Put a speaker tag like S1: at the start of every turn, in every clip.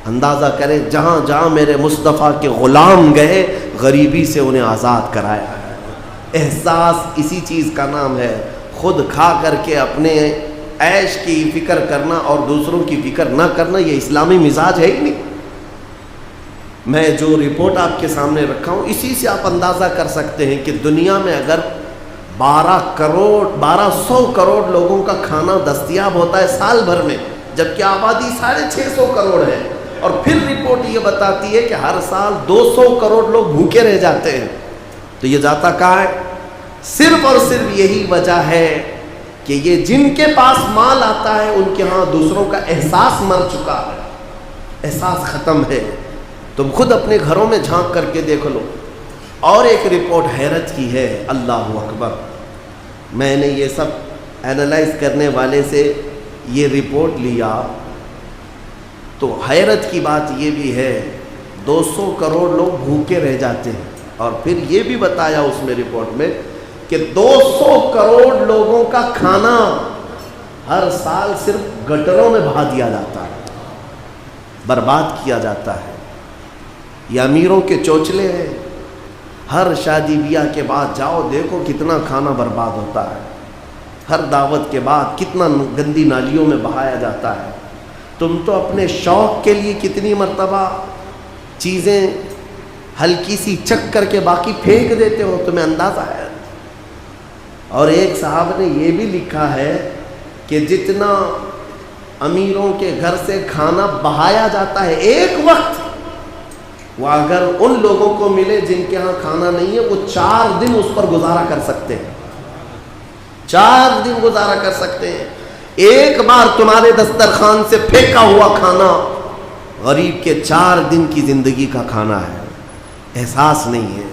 S1: اندازہ کریں جہاں جہاں میرے مصطفیٰ کے غلام گئے غریبی سے انہیں آزاد کرایا ہے۔ احساس اسی چیز کا نام ہے، خود کھا کر کے اپنے عیش کی فکر کرنا اور دوسروں کی فکر نہ کرنا، یہ اسلامی مزاج ہے ہی نہیں۔ میں جو رپورٹ آپ کے سامنے رکھا ہوں اسی سے آپ اندازہ کر سکتے ہیں کہ دنیا میں اگر 1200 کروڑ لوگوں کا کھانا دستیاب ہوتا ہے سال بھر میں، جبکہ آبادی 650 کروڑ ہے، اور پھر رپورٹ یہ بتاتی ہے کہ ہر سال 200 کروڑ لوگ بھوکے رہ جاتے ہیں، تو یہ جاتا کہاں ہے؟ صرف اور صرف یہی وجہ ہے کہ یہ جن کے پاس مال آتا ہے ان کے ہاں دوسروں کا احساس مر چکا ہے، احساس ختم ہے۔ تم خود اپنے گھروں میں جھانک کر کے دیکھ لو۔ اور ایک رپورٹ حیرت کی ہے، اللہ اکبر، میں نے یہ سب اینالائز کرنے والے سے یہ رپورٹ لیا تو حیرت کی بات یہ بھی ہے 200 کروڑ لوگ بھوکے رہ جاتے ہیں، اور پھر یہ بھی بتایا اس میں رپورٹ میں کہ 200 کروڑ لوگوں کا کھانا ہر سال صرف گٹروں میں بہا دیا جاتا ہے، برباد کیا جاتا ہے۔ یہ امیروں کے چوچلے ہیں، ہر شادی بیاہ کے بعد جاؤ دیکھو کتنا کھانا برباد ہوتا ہے، ہر دعوت کے بعد کتنا گندی نالیوں میں بہایا جاتا ہے۔ تم تو اپنے شوق کے لیے کتنی مرتبہ چیزیں ہلکی سی چک کر کے باقی پھینک دیتے ہو، تمہیں اندازہ ہے۔ اور ایک صاحب نے یہ بھی لکھا ہے کہ جتنا امیروں کے گھر سے کھانا بہایا جاتا ہے ایک وقت، وہ اگر ان لوگوں کو ملے جن کے ہاں کھانا نہیں ہے، وہ 4 دن اس پر گزارا کر سکتے ہیں، 4 دن گزارا کر سکتے ہیں۔ ایک بار تمہارے دسترخوان سے پھینکا ہوا کھانا غریب کے 4 دن کی زندگی کا کھانا ہے، احساس نہیں ہے۔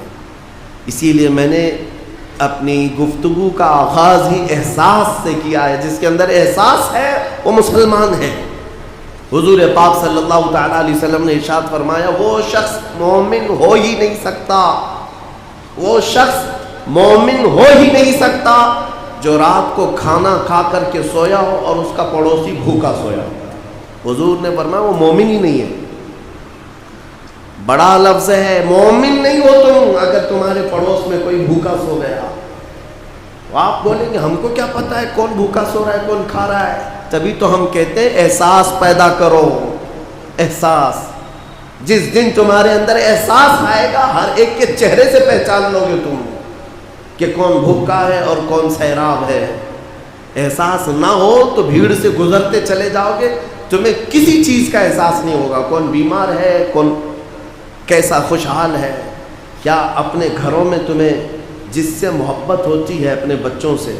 S1: اسی لیے میں نے اپنی گفتگو کا آغاز ہی احساس سے کیا ہے، جس کے اندر احساس ہے وہ مسلمان ہے۔ حضور پاک صلی اللہ تعالیٰ علیہ وسلم نے ارشاد فرمایا وہ شخص مومن ہو ہی نہیں سکتا، وہ شخص مومن ہو ہی نہیں سکتا جو رات کو کھانا کھا کر کے سویا ہو اور اس کا پڑوسی بھوکا سویا ہو۔ حضور نے فرمایا وہ مومن ہی نہیں ہے۔ بڑا لفظ ہے، مومن نہیں ہو تم اگر تمہارے پڑوس میں کوئی بھوکا سو گیا۔ آپ بولیں گے ہم کو کیا پتا ہے کون بھوکا سو رہا ہے کون کھا رہا ہے؟ تبھی تو ہم کہتے ہیں احساس پیدا کرو، احساس۔ جس دن تمہارے اندر احساس آئے گا ہر ایک کے چہرے سے پہچان لو گے تم کہ کون بھوکا ہے اور کون سیراب ہے۔ احساس نہ ہو تو بھیڑ سے گزرتے چلے جاؤ گے، تمہیں کسی چیز کا احساس نہیں ہوگا، کون بیمار ہے کون کیسا خوشحال ہے۔ کیا اپنے گھروں میں تمہیں جس سے محبت ہوتی ہے اپنے بچوں سے،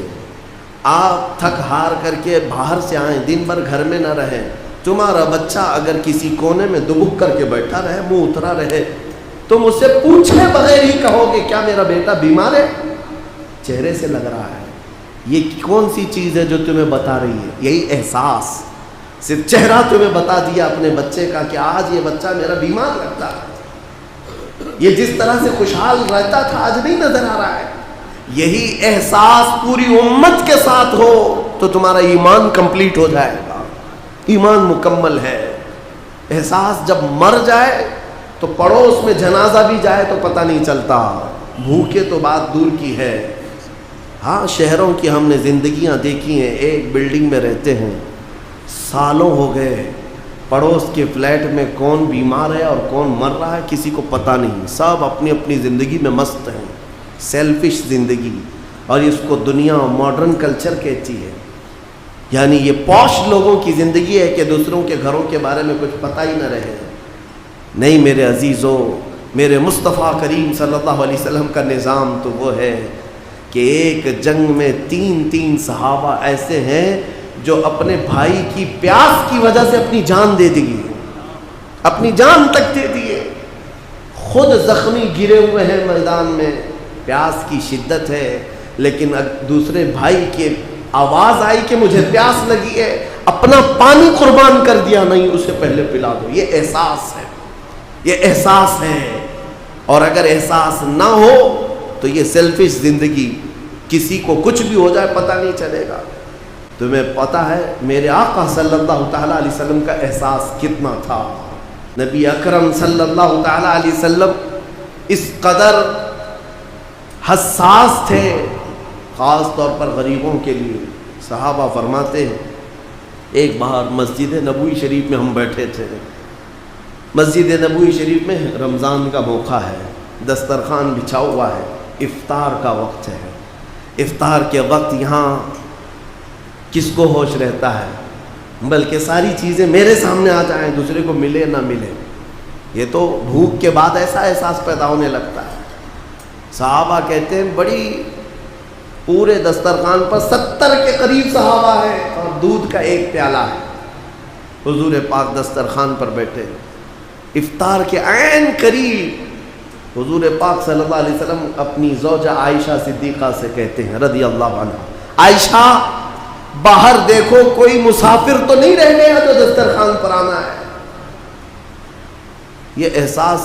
S1: آپ تھک ہار کر کے باہر سے آئیں، دن بھر گھر میں نہ رہیں، تمہارا بچہ اگر کسی کونے میں دبک کر کے بیٹھا رہے، منہ اترا رہے، تم اس سے پوچھے بغیر ہی کہو گے کیا میرا بیٹا بیمار ہے؟ چہرے سے لگ رہا ہے۔ یہ کون سی چیز ہے جو تمہیں بتا رہی ہے؟ یہی احساس، صرف چہرہ تمہیں بتا دیا اپنے بچے کا کہ آج یہ بچہ میرا بیمار لگتا ہے، یہ جس طرح سے خوشحال رہتا تھا آج نہیں نظر آ رہا ہے۔ یہی احساس پوری امت کے ساتھ ہو تو تمہارا ایمان کمپلیٹ ہو جائے گا، ایمان مکمل ہے۔ احساس جب مر جائے تو پڑوس میں جنازہ بھی جائے تو پتہ نہیں چلتا، بھوکے تو بات دور کی ہے۔ ہاں شہروں کی ہم نے زندگیاں دیکھی ہیں، ایک بلڈنگ میں رہتے ہیں، سالوں ہو گئے، پڑوس کے فلیٹ میں کون بیمار ہے اور کون مر رہا ہے کسی کو پتہ نہیں، سب اپنی اپنی زندگی میں مست ہیں، سیلفش زندگی، اور اس کو دنیا ماڈرن کلچر کہتی ہے۔ یعنی یہ پوش لوگوں کی زندگی ہے کہ دوسروں کے گھروں کے بارے میں کچھ پتہ ہی نہ رہے۔ نہیں میرے عزیزو، میرے مصطفیٰ کریم صلی اللہ علیہ وسلم کا نظام تو وہ ہے کہ ایک جنگ میں 3 صحابہ ایسے ہیں جو اپنے بھائی کی پیاس کی وجہ سے اپنی جان دے دی، اپنی جان تک دے دیے، خود زخمی گرے ہوئے ہیں میدان میں، پیاس کی شدت ہے، لیکن دوسرے بھائی کی آواز آئی کہ مجھے پیاس لگی ہے، اپنا پانی قربان کر دیا، نہیں اسے پہلے پلا دو۔ یہ احساس ہے، یہ احساس ہے۔ اور اگر احساس نہ ہو تو یہ سیلفش زندگی، کسی کو کچھ بھی ہو جائے پتہ نہیں چلے گا۔ تمہیں پتہ ہے میرے آقا صلی اللہ تعالیٰ علیہ وسلم کا احساس کتنا تھا؟ نبی اکرم صلی اللہ تعالی علیہ وسلم اس قدر حساس تھے، خاص طور پر غریبوں کے لیے۔ صحابہ فرماتے ہیں ایک بار مسجد نبوی شریف میں ہم بیٹھے تھے، مسجد نبوی شریف میں رمضان کا موقع ہے، دسترخوان بچھا ہوا ہے، افطار کا وقت ہے۔ افطار کے وقت یہاں کس کو ہوش رہتا ہے، بلکہ ساری چیزیں میرے سامنے آ جائیں، دوسرے کو ملے نہ ملے، یہ تو بھوک کے بعد ایسا احساس پیدا ہونے لگتا ہے۔ صحابہ کہتے ہیں بڑی پورے دسترخوان پر 70 کے قریب صحابہ ہیں اور دودھ کا ایک پیالہ ہے، حضور پاک دسترخوان پر بیٹھے، افطار کے عین قریب حضور پاک صلی اللہ علیہ وسلم اپنی زوجہ عائشہ صدیقہ سے کہتے ہیں رضی اللہ عنہ، عائشہ باہر دیکھو کوئی مسافر تو نہیں رہ گیا جو دسترخوان پر آنا ہے۔ یہ احساس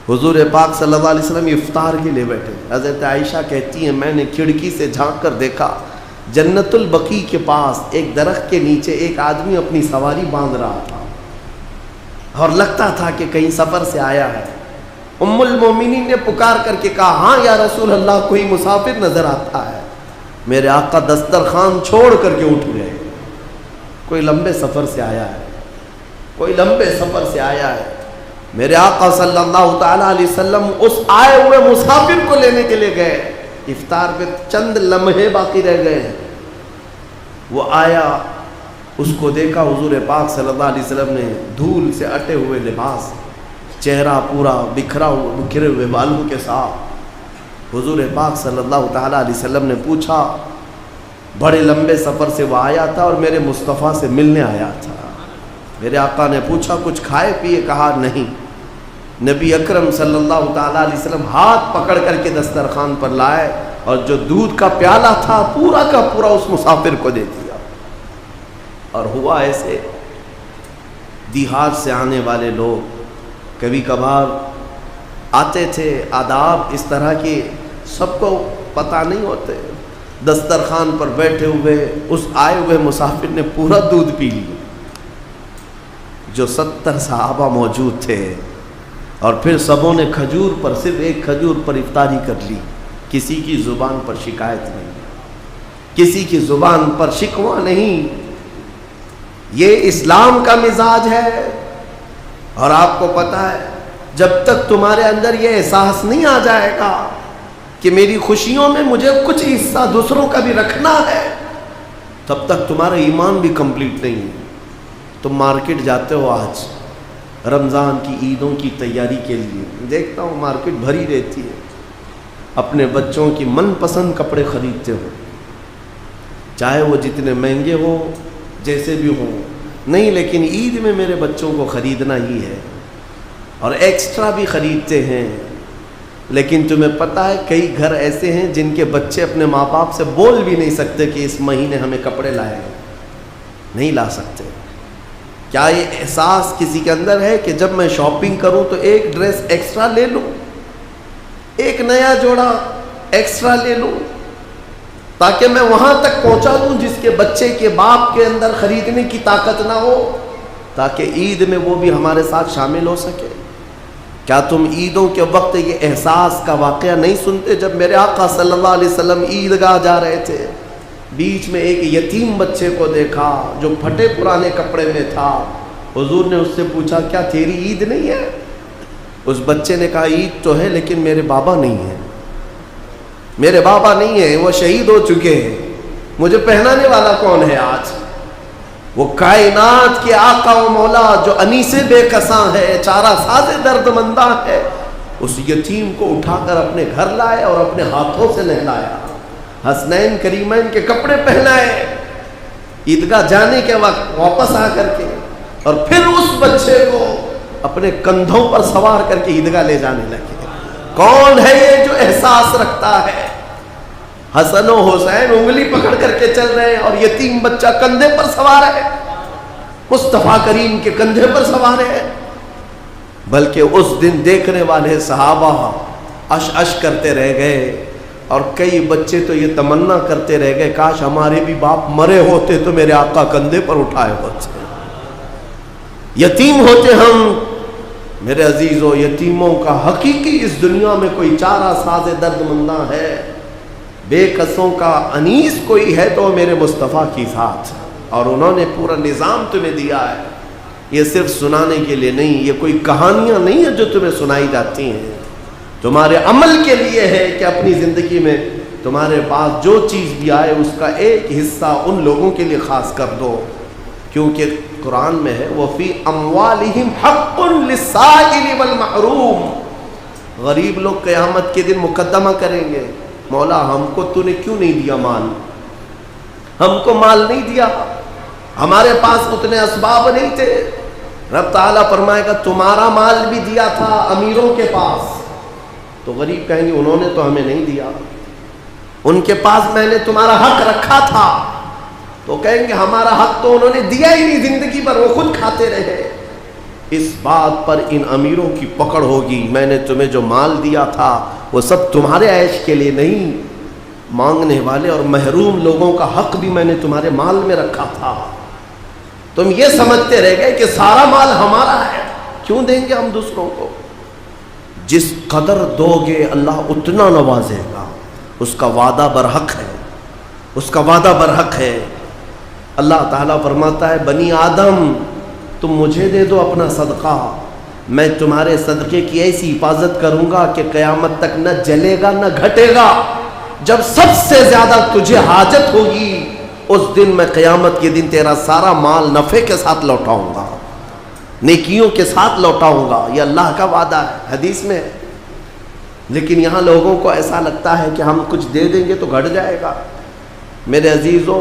S1: حضور پاک صلی اللہ علیہ وسلم افطار کے لیے بیٹھے۔ حضرت عائشہ کہتی ہیں میں نے کھڑکی سے جھانک کر دیکھا، جنت البقیع کے پاس ایک درخت کے نیچے ایک آدمی اپنی سواری باندھ رہا تھا اور لگتا تھا کہ کہیں سفر سے آیا ہے۔ ام المومنین نے پکار کر کے کہا ہاں یا رسول اللہ کوئی مسافر نظر آتا ہے۔ میرے آقا دسترخوان چھوڑ کر کے اٹھ گئے، کوئی لمبے سفر سے آیا ہے، کوئی لمبے سفر سے آیا ہے۔ میرے آقا صلی اللہ تعالی علیہ وسلم اس آئے ہوئے مسافر کو لینے کے لیے گئے، افطار پہ چند لمحے باقی رہ گئے ہیں۔ وہ آیا، اس کو دیکھا، حضور پاک صلی اللہ علیہ وسلم نے دھول سے اٹے ہوئے لباس، چہرہ پورا بکھرے ہوئے بالوں کے ساتھ، حضور پاک صلی اللہ تعالی علیہ وسلم نے پوچھا، بڑے لمبے سفر سے وہ آیا تھا اور میرے مصطفیٰ سے ملنے آیا تھا۔ میرے آقا نے پوچھا کچھ کھائے پیے؟ کہا نہیں۔ نبی اکرم صلی اللہ تعالی علیہ وسلم ہاتھ پکڑ کر کے دسترخوان پر لائے اور جو دودھ کا پیالہ تھا پورا کا پورا اس مسافر کو دے دیا۔ اور ہوا ایسے، دیہات سے آنے والے لوگ کبھی کبھار آتے تھے، آداب اس طرح کے سب کو پتہ نہیں ہوتے، دسترخوان پر بیٹھے ہوئے اس آئے ہوئے مسافر نے پورا دودھ پی لیا، جو 70 صحابہ موجود تھے، اور پھر سبوں نے کھجور پر، صرف ایک کھجور پر افطاری کر لی، کسی کی زبان پر شکایت نہیں، کسی کی زبان پر شکوہ نہیں۔ یہ اسلام کا مزاج ہے۔ اور آپ کو پتہ ہے جب تک تمہارے اندر یہ احساس نہیں آ جائے گا کہ میری خوشیوں میں مجھے کچھ حصہ دوسروں کا بھی رکھنا ہے، تب تک تمہارا ایمان بھی کمپلیٹ نہیں ہے۔ تم مارکیٹ جاتے ہو آج رمضان کی عیدوں کی تیاری کے لیے، دیکھتا ہوں مارکیٹ بھری رہتی ہے، اپنے بچوں کی من پسند کپڑے خریدتے ہو، چاہے وہ جتنے مہنگے ہو جیسے بھی ہوں، نہیں لیکن عید میں میرے بچوں کو خریدنا ہی ہے، اور ایکسٹرا بھی خریدتے ہیں۔ لیکن تمہیں پتہ ہے کئی گھر ایسے ہیں جن کے بچے اپنے ماں باپ سے بول بھی نہیں سکتے کہ اس مہینے ہمیں کپڑے لائے ہیں، نہیں لا سکتے۔ کیا یہ احساس کسی کے اندر ہے کہ جب میں شاپنگ کروں تو ایک ڈریس ایکسٹرا لے لوں، ایک نیا جوڑا ایکسٹرا لے لوں، تاکہ میں وہاں تک پہنچا دوں جس کے بچے کے باپ کے اندر خریدنے کی طاقت نہ ہو، تاکہ عید میں وہ بھی ہمارے ساتھ شامل ہو سکے؟ کیا تم عیدوں کے وقت یہ احساس کا واقعہ نہیں سنتے؟ جب میرے آقا صلی اللہ علیہ وسلم عیدگاہ جا رہے تھے، بیچ میں ایک یتیم بچے کو دیکھا جو پھٹے پرانے کپڑے میں تھا، حضور نے اس سے پوچھا کیا تیری عید نہیں ہے؟ اس بچے نے کہا عید تو ہے لیکن میرے بابا نہیں ہیں، میرے بابا نہیں ہیں، وہ شہید ہو چکے ہیں، مجھے پہنانے والا کون ہے آج؟ وہ کائنات کے آقا و مولا جو انیس بے کساں ہے، چارہ ساز درد منداں ہے، اس یتیم کو اٹھا کر اپنے گھر لائے اور اپنے ہاتھوں سے نہلایا، حسنین کریمین کے کپڑے پہنائے، عیدگاہ جانے کے وقت واپس آ کر کے، اور پھر اس بچے کو اپنے کندھوں پر سوار کر کے عیدگاہ لے جانے لگے۔ کون ہے یہ جو احساس رکھتا ہے؟ حسن و حسین انگلی پکڑ کر کے چل رہے ہیں اور یتیم بچہ کندھے پر سوار ہے، مصطفیٰ کریم کے کندھے پر سوار ہے۔ بلکہ اس دن دیکھنے والے صحابہ اش اش کرتے رہ گئے، اور کئی بچے تو یہ تمنا کرتے رہ گئے کاش ہمارے بھی باپ مرے ہوتے تو میرے آقا کندھے پر اٹھائے ہوتے، یتیم ہوتے ہم میرے عزیزو، یتیموں کا حقیقی اس دنیا میں کوئی چارہ ساز درد مندہ ہے، بے کسوں کا انیس کوئی ہے تو میرے مصطفیٰ کی ذات، اور انہوں نے پورا نظام تمہیں دیا ہے۔ یہ صرف سنانے کے لیے نہیں، یہ کوئی کہانیاں نہیں ہیں جو تمہیں سنائی جاتی ہیں، تمہارے عمل کے لیے ہے کہ اپنی زندگی میں تمہارے پاس جو چیز بھی آئے اس کا ایک حصہ ان لوگوں کے لیے خاص کر دو، کیونکہ قرآن میں ہے وَفِي أَمْوَالِهِمْ حَقٌّ لِلسَّائِلِ وَالْمَحْرُومِ۔ غریب لوگ قیامت کے دن مقدمہ کریں گے، مولا ہم کو تو نے کیوں نہیں دیا مال، ہم کو مال نہیں دیا، ہمارے پاس اتنے اسباب نہیں تھے۔ رب تعالیٰ فرمائے گا تمہارا مال بھی دیا تھا امیروں کے پاس، تو غریب کہیں گے انہوں نے تو ہمیں نہیں دیا، ان کے پاس میں نے تمہارا حق رکھا تھا، تو کہیں گے ہمارا حق تو انہوں نے دیا ہی نہیں زندگی پر، وہ خود کھاتے رہے۔ اس بات پر ان امیروں کی پکڑ ہوگی، میں نے تمہیں جو مال دیا تھا وہ سب تمہارے عیش کے لیے نہیں، مانگنے والے اور محروم لوگوں کا حق بھی میں نے تمہارے مال میں رکھا تھا۔ تم یہ سمجھتے رہ گئے کہ سارا مال ہمارا ہے، کیوں دیں گے ہم دوسروں کو؟ جس قدر دو گے اللہ اتنا نوازے گا، اس کا وعدہ برحق ہے، اس کا وعدہ برحق ہے۔ اللہ تعالیٰ فرماتا ہے بنی آدم تم مجھے دے دو اپنا صدقہ، میں تمہارے صدقے کی ایسی حفاظت کروں گا کہ قیامت تک نہ جلے گا نہ گھٹے گا۔ جب سب سے زیادہ تجھے حاجت ہوگی اس دن میں قیامت کے دن تیرا سارا مال نفع کے ساتھ لوٹاؤں گا، نیکیوں کے ساتھ لوٹاؤں گا، یہ اللہ کا وعدہ ہے، حدیث میں ہے۔ لیکن یہاں لوگوں کو ایسا لگتا ہے کہ ہم کچھ دے دیں گے تو گھٹ جائے گا۔ میرے عزیزو،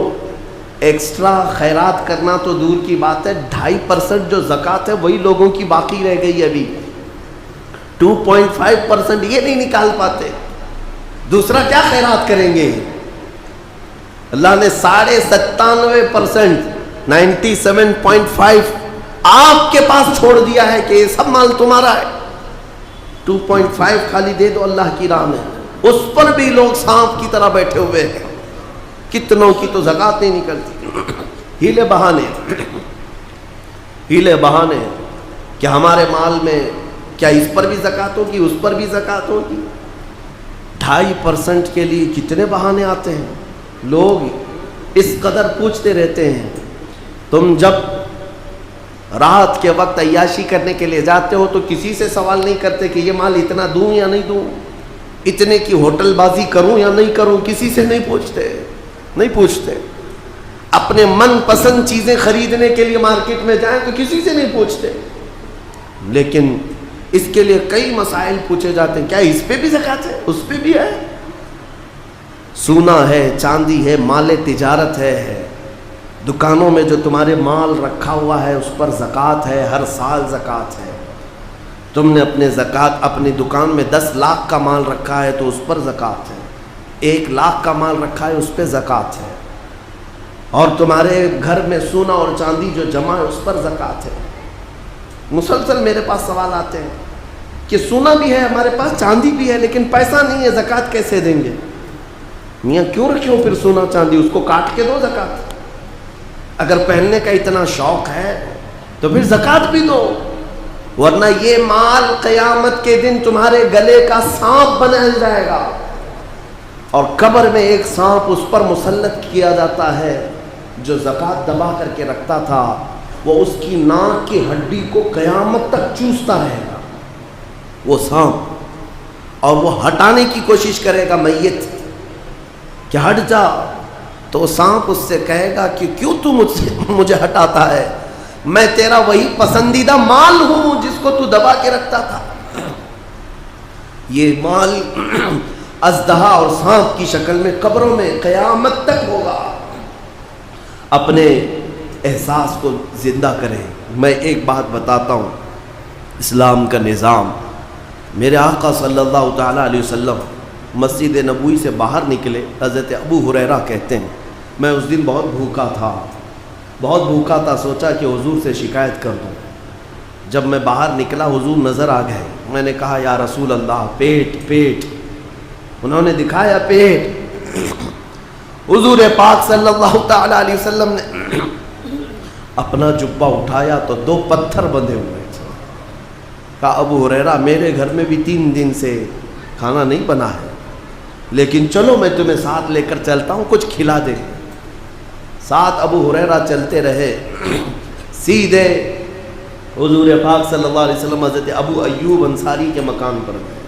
S1: ایکسٹرا خیرات کرنا تو دور کی بات ہے، 2.5% جو زکوٰۃ ہے وہی لوگوں کی باقی رہ گئی ہے، ابھی 2.5% یہ نہیں نکال پاتے، دوسرا کیا خیرات کریں گے؟ اللہ نے 97.5%، 97.5 آپ کے پاس چھوڑ دیا ہے کہ یہ سب مال تمہارا ہے، 2.5 خالی دے دو اللہ کی راہ میں، اس پر بھی لوگ سانپ کی طرح بیٹھے ہوئے ہیں، کتنوں کی تو زکوٰۃ نہیں نکلتی، ہیلے بہانے کہ ہمارے مال میں کیا اس پر بھی زکوٰۃ ہوگی، اس پر بھی زکوٰۃ ہوگی۔ 2.5% کے لیے کتنے بہانے آتے ہیں، لوگ اس قدر پوچھتے رہتے ہیں۔ تم جب رات کے وقت عیاشی کرنے کے لیے جاتے ہو تو کسی سے سوال نہیں کرتے کہ یہ مال اتنا دوں یا نہیں دوں، اتنے کی ہوٹل بازی کروں یا نہیں کروں، کسی سے نہیں پوچھتے۔ اپنے من پسند چیزیں خریدنے کے لیے مارکیٹ میں جائیں تو کسی سے نہیں پوچھتے، لیکن اس کے لیے کئی مسائل پوچھے جاتے ہیں، کیا اس پہ بھی زکوٰۃ ہے، اس پہ بھی ہے، سونا ہے، چاندی ہے، مال تجارت ہے، دکانوں میں جو تمہارے مال رکھا ہوا ہے اس پر زکوٰۃ ہے، ہر سال زکوٰۃ ہے۔ تم نے اپنی دکان میں 10 لاکھ کا مال رکھا ہے تو اس پر زکوٰۃ ہے، 1 لاکھ کا مال رکھا ہے اس پہ زکوٰۃ ہے، اور تمہارے گھر میں سونا اور چاندی جو جمع ہے اس پر زکوٰۃ ہے۔ مسلسل میرے پاس سوال آتے ہیں کہ سونا بھی ہے ہمارے پاس، چاندی بھی ہے، لیکن پیسہ نہیں ہے، زکوٰۃ کیسے دیں گے؟ میاں کیوں رکھے ہو پھر سونا چاندی، اس کو کاٹ کے دو زکوٰۃ۔ اگر پہننے کا اتنا شوق ہے تو پھر زکوٰۃ بھی دو، ورنہ یہ مال قیامت کے دن تمہارے گلے کا سانپ بنا جائے گا، اور قبر میں ایک سانپ اس پر مسلط کیا جاتا ہے جو زکوٰۃ دبا کر کے رکھتا تھا، وہ اس کی ناک کی ہڈی کو قیامت تک چوستا رہے گا وہ سانپ، اور وہ ہٹانے کی کوشش کرے گا میت کہ ہٹ جا، تو سانپ اس سے کہے گا کہ کیوں تو مجھے ہٹاتا ہے، میں تیرا وہی پسندیدہ مال ہوں جس کو تو دبا کے رکھتا تھا۔ یہ مال اژدہا اور سانپ کی شکل میں قبروں میں قیامت تک ہوگا۔ اپنے احساس کو زندہ کریں۔ میں ایک بات بتاتا ہوں، اسلام کا نظام، میرے آقا صلی اللہ تعالیٰ علیہ وسلم مسجد نبوی سے باہر نکلے، حضرت ابو ہریرہ کہتے ہیں میں اس دن بہت بھوکا تھا، سوچا کہ حضور سے شکایت کر دوں۔ جب میں باہر نکلا حضور نظر آ گئے، میں نے کہا یا رسول اللہ پیٹ، انہوں نے دکھایا پیٹ۔ حضور پاک صلی اللہ تعالیٰ علیہ وسلم نے اپنا جبہ اٹھایا تو 2 پتھر بندھے ہوئے تھے، کہا ابو ہریرہ میرے گھر میں بھی 3 دن سے کھانا نہیں بنا ہے، لیکن چلو میں تمہیں ساتھ لے کر چلتا ہوں، کچھ کھلا دے۔ ساتھ ابو ہریرہ چلتے رہے، سیدھے حضور پاک صلی اللہ علیہ وسلم حضرت ابو ایوب انصاری کے مکان پر گئے۔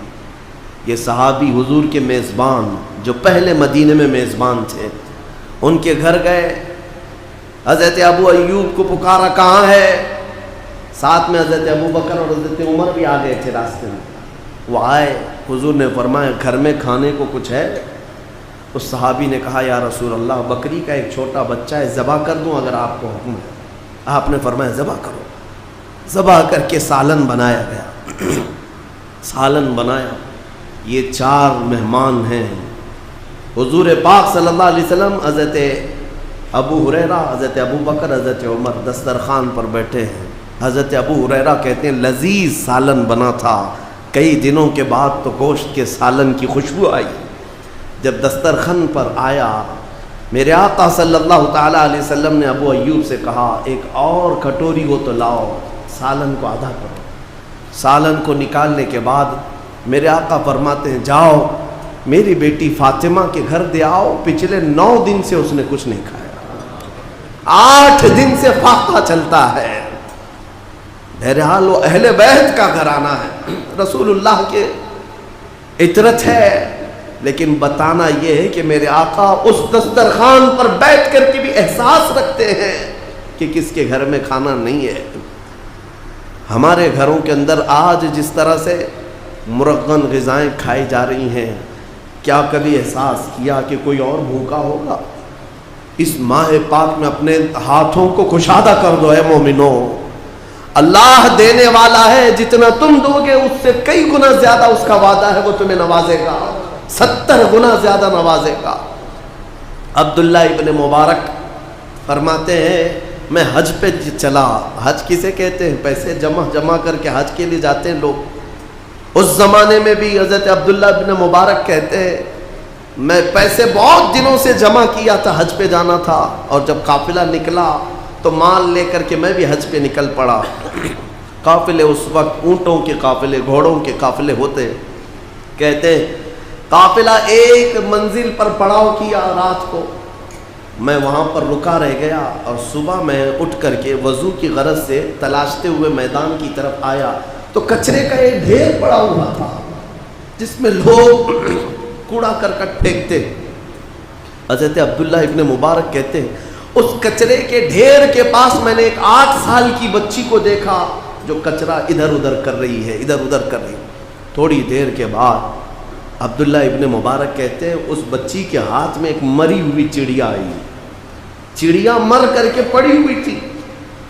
S1: یہ صحابی حضور کے میزبان جو پہلے مدینے میں میزبان تھے، ان کے گھر گئے، حضرت ابو ایوب کو پکارا کہاں ہے؟ ساتھ میں حضرت ابو بکر اور حضرت عمر بھی آ گئے تھے راستے میں۔ وہ آئے، حضور نے فرمایا گھر میں کھانے کو کچھ ہے؟ اس صحابی نے کہا یا رسول اللہ بکری کا ایک چھوٹا بچہ ہے، ذبح کر دوں اگر آپ کو حکم ہے؟ آپ نے فرمایا ذبح کرو۔ ذبح کر کے سالن بنایا گیا، سالن بنایا۔ یہ 4 مہمان ہیں، حضور پاک صلی اللہ علیہ وسلم، حضرت ابو ہریرہ، حضرت ابو بکر، حضرت عمر دسترخوان پر بیٹھے ہیں۔ حضرت ابو ہریرہ کہتے ہیں لذیذ سالن بنا تھا، کئی دنوں کے بعد تو گوشت کے سالن کی خوشبو آئی۔ جب دسترخوان پر آیا، میرے آقا صلی اللہ تعالیٰ علیہ وسلم نے ابو ایوب سے کہا ایک اور کٹوری ہو تو لاؤ، سالن کو آدھا کرو۔ سالن کو نکالنے کے بعد میرے آقا فرماتے ہیں جاؤ میری بیٹی فاطمہ کے گھر دے آؤ، پچھلے 9 دن سے اس نے کچھ نہیں کھایا، 8 دن سے فاقہ چلتا ہے۔ بہرحال وہ اہل بیت کا گھرانہ ہے، رسول اللہ کے عطرت ہے، لیکن بتانا یہ ہے کہ میرے آقا اس دسترخوان پر بیٹھ کر کے بھی احساس رکھتے ہیں کہ کس کے گھر میں کھانا نہیں ہے۔ ہمارے گھروں کے اندر آج جس طرح سے مرغن غذائیں کھائی جا رہی ہیں، کیا کبھی احساس کیا کہ کوئی اور بھوکا ہوگا؟ اس ماہ پاک میں اپنے ہاتھوں کو کشادہ کر دو اے مومنو، اللہ دینے والا ہے، جتنا تم دو گے اس سے کئی گنا زیادہ اس کا وعدہ ہے، وہ تمہیں نوازے گا، 70 گنا زیادہ نوازے گا۔ عبداللہ ابن مبارک فرماتے ہیں میں حج پہ چلا، حج کسے کہتے ہیں؟ پیسے جمع کر کے حج کے لیے جاتے ہیں لوگ۔ اس زمانے میں بھی حضرت عبداللہ ابن مبارک کہتے ہیں میں پیسے بہت دنوں سے جمع کیا تھا، حج پہ جانا تھا، اور جب قافلہ نکلا تو مال لے کر کے میں بھی حج پہ نکل پڑا۔ قافلے اس وقت اونٹوں کے قافلے، گھوڑوں کے قافلے ہوتے، کہتے قافلہ ایک منزل پر پڑاؤ کیا رات کو، میں وہاں پر رکا رہ گیا، اور صبح میں اٹھ کر کے وضو کی غرض سے تلاشتے ہوئے میدان کی طرف آیا تو کچرے کا ایک ڈھیر پڑا ہوا تھا جس میں لوگ کوڑا کرکٹ پھینکتے۔ حضرت عبداللہ ابن مبارک کہتے ہیں اس کچرے کے ڈھیر کے پاس میں نے ایک 8 سال کی بچی کو دیکھا جو کچرا ادھر ادھر کر رہی ہے، ادھر ادھر کر رہی ہے۔ تھوڑی دیر کے بعد عبداللہ ابن مبارک کہتے ہیں اس بچی کے ہاتھ میں ایک مری ہوئی چڑیا آئی، چڑیا مر کر کے پڑی ہوئی تھی،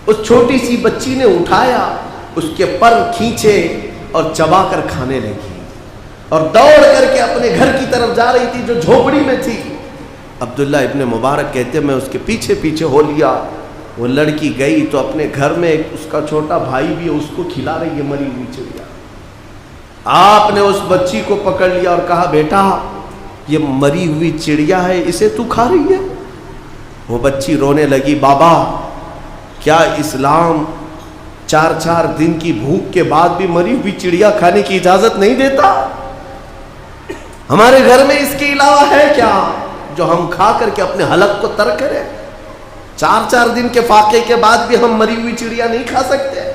S1: اس چھوٹی سی بچی نے اٹھایا، اس کے پر کھینچے اور چبا کر کھانے لگی، اور دوڑ کر کے اپنے گھر کی طرف جا رہی تھی جو جھوپڑی میں تھی۔ عبداللہ ابن مبارک کہتے میں اس کے پیچھے پیچھے ہو لیا، وہ لڑکی گئی تو اپنے گھر میں ایک اس کا چھوٹا بھائی بھی ہے، اس کو کھلا رہی ہے مری ہوئی چڑیا۔ آپ نے اس بچی کو پکڑ لیا اور کہا بیٹا یہ مری ہوئی چڑیا ہے، اسے تو کھا رہی ہے؟ وہ بچی رونے لگی، بابا کیا اسلام 4 دن کی بھوک کے بعد بھی مری ہوئی چڑیا کھانے کی اجازت نہیں دیتا؟ ہمارے گھر میں اس کے علاوہ ہے کیا جو ہم کھا کر کے اپنے حلق کو تر کریں؟ 4 دن کے فاقے کے بعد بھی ہم مری ہوئی چڑیا نہیں کھا سکتے؟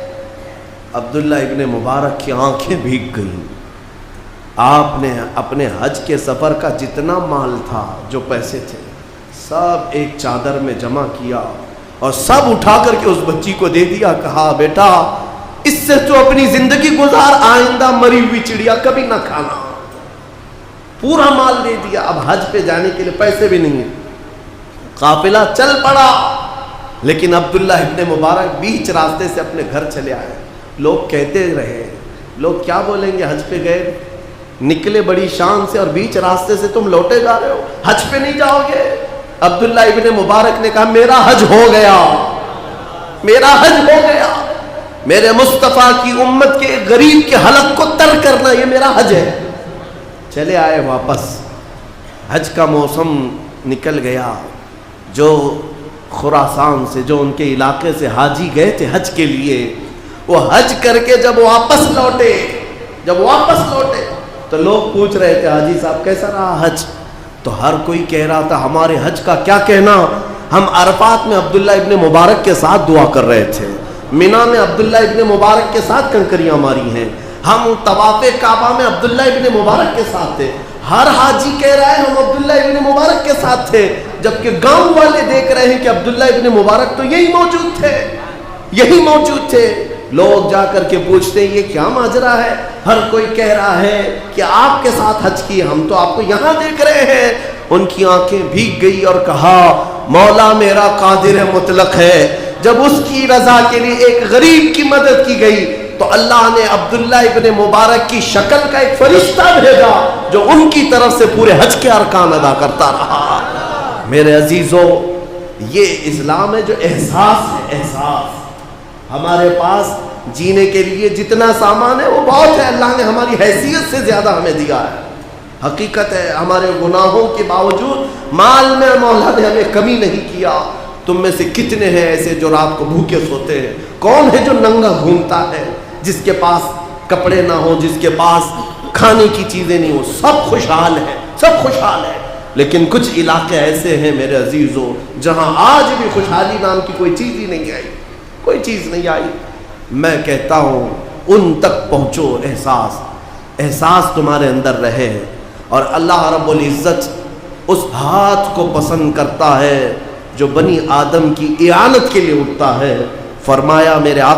S1: عبداللہ ابن مبارک کی آنکھیں بھیگ گئیں۔ آپ نے اپنے حج کے سفر کا جتنا مال تھا، جو پیسے تھے، سب ایک چادر میں جمع کیا اور سب اٹھا کر کے اس بچی کو دے دیا، کہا بیٹا اس سے تو اپنی زندگی گزار، آئندہ مری ہوئی چڑیا کبھی نہ کھانا۔ پورا مال دے دیا، اب حج پہ جانے کے لیے پیسے بھی نہیں ہیں۔ قافلہ چل پڑا، لیکن عبداللہ ابن مبارک بیچ راستے سے اپنے گھر چلے آئے۔ لوگ کہتے رہے، لوگ کیا بولیں گے، حج پہ گئے، نکلے بڑی شان سے اور بیچ راستے سے تم لوٹے جا رہے ہو، حج پہ نہیں جاؤ گے؟ عبداللہ ابن مبارک نے کہا میرا حج ہو گیا، میرا حج ہو گیا، میرے مصطفیٰ کی امت کے غریب کے حلق کو تر کرنا یہ میرا حج ہے۔ چلے آئے واپس، حج کا موسم نکل گیا۔ جو خراسان سے، جو ان کے علاقے سے حاجی گئے تھے حج کے لیے، وہ حج کر کے جب واپس لوٹے تو لوگ پوچھ رہے تھے حاجی صاحب کیسا رہا حج؟ تو ہر کوئی کہہ رہا تھا ہمارے حج کا کیا کہنا، ہم عرفات میں عبداللہ ابن مبارک کے ساتھ دعا کر رہے تھے، مینا میں عبداللہ ابن مبارک کے ساتھ کنکریاں ماری ہیں، ہم طواف کعبہ میں عبداللہ ابن مبارک کے ساتھ تھے۔ ہر حاجی کہہ رہا ہے ہم عبداللہ ابن مبارک کے ساتھ تھے، جبکہ گاؤں والے دیکھ رہے ہیں کہ عبداللہ ابن مبارک تو یہی موجود تھے۔ لوگ جا کر کے پوچھتے ہیں یہ کیا ماجرا ہے؟ ہر کوئی کہہ رہا ہے کہ آپ کے ساتھ حج کی، ہم تو آپ کو یہاں دیکھ رہے ہیں۔ ان کی آنکھیں بھیگ گئی اور کہا مولا میرا قادر مطلق ہے، جب اس کی رضا کے لیے ایک غریب کی مدد کی گئی تو اللہ نے عبداللہ ابن مبارک کی شکل کا ایک فرشتہ بھیجا جو ان کی طرف سے پورے حج کے ارکان ادا کرتا رہا۔ میرے عزیزو، یہ اسلام ہے جو احساس ہے، احساس۔ ہمارے پاس جینے کے لیے جتنا سامان ہے وہ بہت ہے، اللہ نے ہماری حیثیت سے زیادہ ہمیں دیا ہے۔ حقیقت ہے ہمارے گناہوں کے باوجود مال میں مولا نے ہمیں کمی نہیں کیا۔ تم میں سے کتنے ہیں ایسے جو رات کو بھوکے سوتے ہیں؟ کون ہے جو ننگا گھومتا ہے، جس کے پاس کپڑے نہ ہو، جس کے پاس کھانے کی چیزیں نہیں ہو؟ سب خوشحال ہے۔ لیکن کچھ علاقے ایسے ہیں میرے عزیزوں جہاں آج بھی خوشحالی نام کی کوئی چیز ہی نہیں آئی، کوئی چیز نہیں آئی۔ میں کہتا ہوں ان تک پہنچو، احساس تمہارے اندر رہے، اور اللہ رب العزت اس ہاتھ کو پسند کرتا ہے جو بنی آدم کی اعانت کے لیے اٹھتا ہے۔ فرمایا میرے آقا